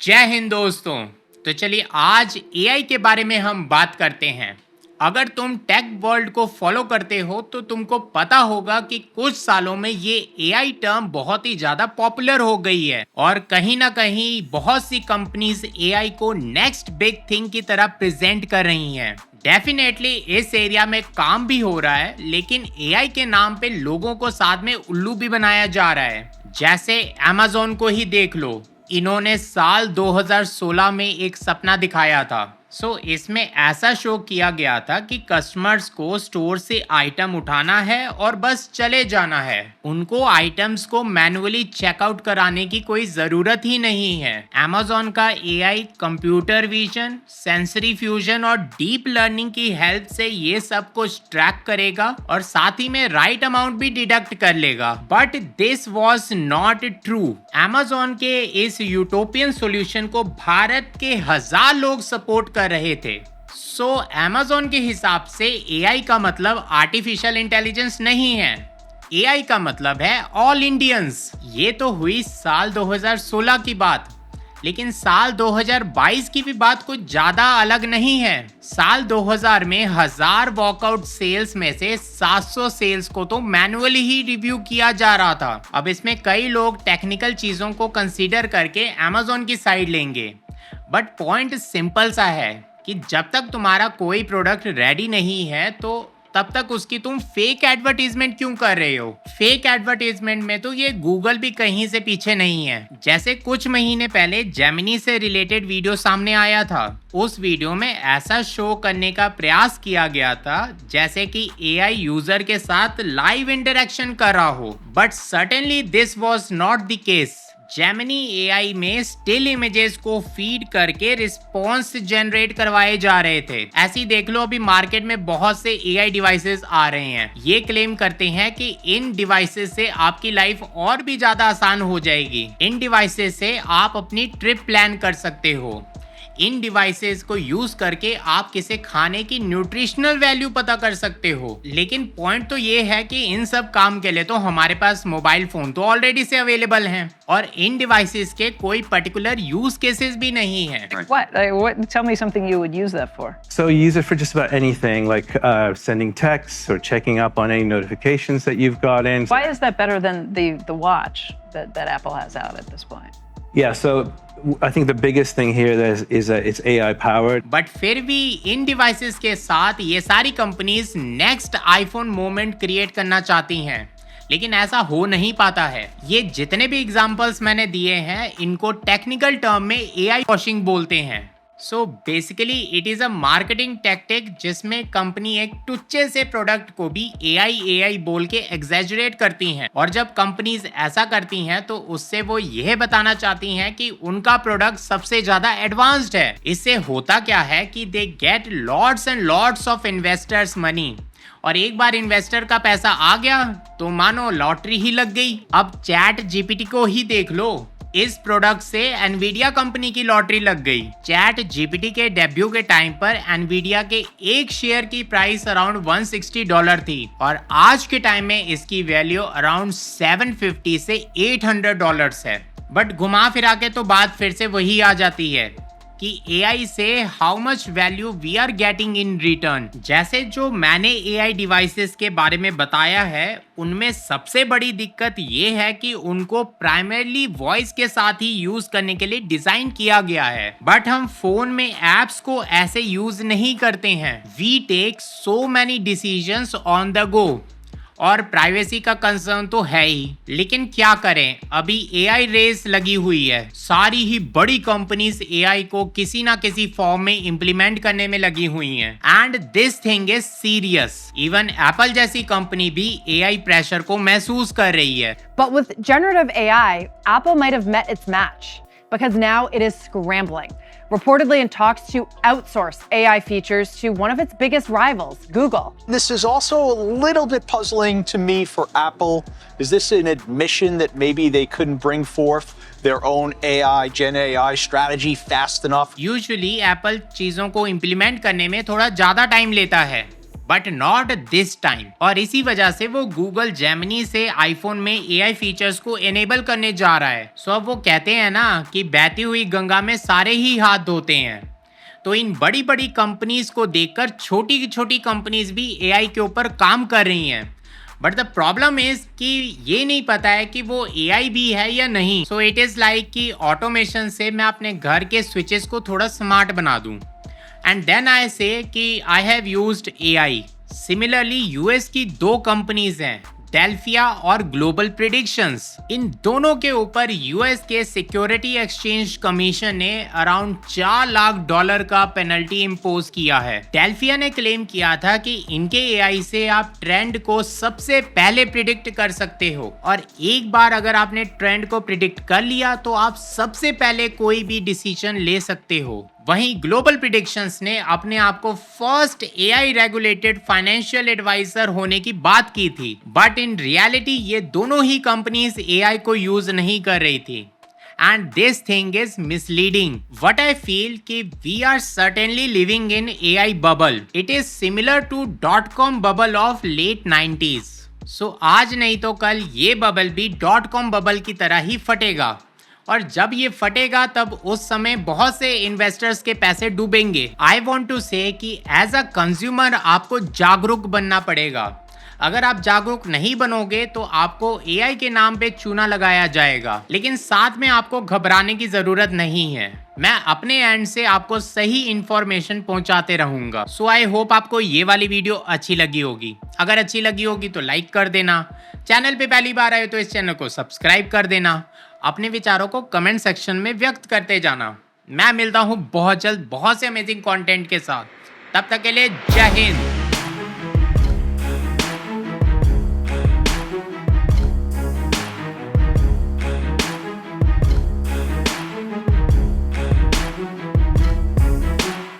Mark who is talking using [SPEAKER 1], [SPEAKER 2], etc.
[SPEAKER 1] जय हिंद दोस्तों। तो चलिए आज एआई के बारे में हम बात करते हैं। अगर तुम टेक वर्ल्ड को फॉलो करते हो तो तुमको पता होगा कि कुछ सालों में ये एआई टर्म बहुत ही ज़्यादा पॉपुलर हो गई है और कहीं ना कहीं बहुत सी कंपनीज एआई को नेक्स्ट बिग थिंग की तरह प्रेजेंट कर रही हैं। डेफिनेटली इस एरिया में काम भी हो रहा है, लेकिन एआई के नाम पे लोगों को साथ में उल्लू भी बनाया जा रहा है। जैसे अमेज़न को ही देख लो, इन्होंने साल 2016 में एक सपना दिखाया था। इसमें ऐसा शो किया गया था कि कस्टमर्स को स्टोर से आइटम उठाना है और बस चले जाना है। उनको आइटम्स को मैन्युअली चेकआउट कराने की कोई ज़रूरत ही नहीं है। अमेज़न का AI computer vision, sensory fusion और डीप लर्निंग की हेल्प से ये सब कुछ ट्रैक करेगा और साथ ही में राइट अमाउंट भी डिडक्ट कर लेगा। But this was not true. Amazon के इस यूटोपियन सोल्यूशन को भारत के 1000 लोग सपोर्ट कर रहे थे। अमेज़न के हिसाब से एआई का मतलब आर्टिफिशियल इंटेलिजेंस नहीं है, एआई का मतलब है ऑल इंडियंस। ये तो हुई साल 2016 की बात, लेकिन साल 2022 की भी बात कुछ ज्यादा अलग नहीं है। साल 2000 में 1000 वॉकआउट सेल्स में से 700 सेल्स को तो मैन्युअली ही रिव्यू किया जा रहा था। अब इसमें कई लोग टेक्निकल चीजों को कंसीडर करके अमेज़न की साइड लेंगे, बट पॉइंट सिंपल सा है कि जब तक तुम्हारा कोई प्रोडक्ट रेडी नहीं है तो तब तक उसकी तुम फेक एडवर्टीजमेंट क्यों कर रहे हो। फेक एडवर्टीजमेंट में तो ये गूगल भी कहीं से पीछे नहीं है। जैसे कुछ महीने पहले जेमिनी से रिलेटेड वीडियो सामने आया था। उस वीडियो में ऐसा शो करने का प्रयास किया गया था जैसे कि एआई यूजर के साथ लाइव इंटरेक्शन कर रहा हो, but certainly this was not the case. Gemini AI में स्टिल इमेजेस को फीड करके रिस्पॉन्स जनरेट करवाए जा रहे थे। ऐसे ही देख लो, अभी मार्केट में बहुत से एआई डिवाइसेस आ रहे हैं। ये क्लेम करते हैं कि इन डिवाइसेस से आपकी लाइफ और भी ज्यादा आसान हो जाएगी। इन डिवाइसेस से आप अपनी ट्रिप प्लान कर सकते हो। इन डिवाइसेस को यूज करके आप किसी खाने की न्यूट्रिशनल वैल्यू पता कर सकते हो। लेकिन पॉइंट तो ये है कि इन सब काम के लिए तो हमारे पास मोबाइल फोन तो ऑलरेडी से अवेलेबल हैं और इन डिवाइसेस के कोई पर्टिकुलर यूज केसेस भी नहीं है।
[SPEAKER 2] What? Tell me something you would use that for.
[SPEAKER 3] So you use it for just about anything, like sending texts or checking up on any notifications that you've gotten.
[SPEAKER 2] Why is that better than the watch that Apple has out at this point?
[SPEAKER 3] Yeah, so I think the biggest thing here is that it's AI powered.
[SPEAKER 1] But फिर भी इन devices के साथ ये सारी companies next iPhone moment create करना चाहती हैं, लेकिन ऐसा हो नहीं पाता है। ये जितने भी एग्जांपल्स मैंने दिए हैं इनको टेक्निकल टर्म में एआई वॉशिंग बोलते हैं। Basically it is a marketing tactic जिसमें कंपनी एक टुच्चे से प्रोडक्ट को भी एआई बोल के एग्जैजरेट करती हैं, और जब कंपनीज ऐसा करती हैं तो उससे वो यह बताना चाहती हैं कि उनका प्रोडक्ट सबसे ज्यादा एडवांस्ड है। इससे होता क्या है कि they get lots and lots of investors money, और एक बार इन्वेस्टर का पैसा आ गया तो मानो लॉटरी ही लग गई। अब चैट जीपीटी को ही देख लो, इस प्रोडक्ट से एनवीडिया कंपनी की लॉटरी लग गई। चैट जीपीटी के डेब्यू के टाइम पर एनवीडिया के एक शेयर की प्राइस अराउंड $160 थी और आज के टाइम में इसकी वैल्यू अराउंड $750 से $800 है। बट घुमा फिरा के तो बात फिर से वही आ जाती है कि एआई से how much value we are getting in return. जैसे जो मैंने एआई डिवाइसेस के बारे में बताया है, उनमें सबसे बड़ी दिक्कत ये है कि उनको प्राइमरली वॉइस के साथ ही यूज करने के लिए डिजाइन किया गया है, बट हम फोन में एप्स को ऐसे यूज नहीं करते हैं। We take so many decisions on the go, और प्राइवेसी का कंसर्न तो है ही। लेकिन क्या करें, अभी एआई रेस लगी हुई है। सारी ही बड़ी कंपनीज एआई को किसी ना किसी फॉर्म में इंप्लीमेंट करने में लगी हुई हैं, and this thing is serious. Even Apple जैसी कंपनी भी एआई प्रेशर को महसूस कर रही है।
[SPEAKER 4] But with generative AI, Apple might have met its match because now it is scrambling, reportedly in talks to outsource AI features to one of its biggest rivals, Google.
[SPEAKER 5] This is also a little bit puzzling to me for Apple. Is this an admission that maybe they couldn't bring forth their own AI, Gen AI strategy fast enough?
[SPEAKER 1] Usually Apple चीजों को implement करने में थोड़ा ज्यादा time लेता है, but not this time. और इसी वजह से वो गूगल जेमिनी से आईफोन में एआई फीचर्स को एनेबल करने जा रहा है। सो अब वो कहते हैं ना कि बहती हुई गंगा में सारे ही हाथ धोते हैं। तो इन बड़ी बड़ी कंपनीज को देखकर छोटी छोटी कंपनीज भी एआई के ऊपर काम कर रही हैं। बट द प्रॉब्लम इज कि ये नहीं पता है कि वो एआई भी है या नहीं। सो इट इज लाइक कि ऑटोमेशन से मैं अपने घर के स्विचेस को थोड़ा स्मार्ट बना दूं एंड देन आई से कि I have used AI. Similarly US की 2 कंपनीज हैं, डेल्फिया और ग्लोबल प्रेडिक्शंस। इन दोनों के ऊपर यूएस के सिक्योरिटी एक्सचेंज कमीशन ने अराउंड $4 लाख का पेनल्टी इम्पोज किया है। डेल्फिया ने क्लेम किया था कि इनके एआई से आप ट्रेंड को सबसे पहले प्रिडिक्ट कर सकते हो, और एक बार अगर आपने ट्रेंड को प्रिडिक्ट कर लिया तो आप सबसे पहले कोई भी डिसीजन ले सकते हो। वहीं ग्लोबल प्रिडिक्शंस ने अपने आप को first AI regulated financial adviser होने की बात की थी, बट इन रियलिटी ये दोनों ही कंपनीज एआई को यूज नहीं कर रही थी and this thing is misleading. What I feel कि we are certainly living in AI bubble. It is similar to .com bubble of late 90s। So आज नहीं तो कल ये बबल भी .com बबल की तरह ही फटेगा, और जब ये फटेगा तब उस समय बहुत से इन्वेस्टर्स के पैसे डूबेंगे। आई वॉन्ट टू से कि एज अ कंज्यूमर आपको जागरूक बनना पड़ेगा। अगर आप जागरूक नहीं बनोगे तो आपको एआई के नाम पे चूना लगाया जाएगा, लेकिन साथ में आपको घबराने की जरूरत नहीं है। मैं अपने एंड से आपको सही इंफॉर्मेशन पहुंचाते रहूंगा। सो आई होप आपको ये वाली वीडियो अच्छी लगी होगी। अगर अच्छी लगी होगी तो लाइक कर देना, चैनल पे पहली बार आए तो इस चैनल को सब्सक्राइब कर देना, अपने विचारों को कमेंट सेक्शन में व्यक्त करते जाना। मैं मिलता हूँ बहुत जल्द बहुत से अमेजिंग कंटेंट के साथ। तब तक के लिए जय हिंद।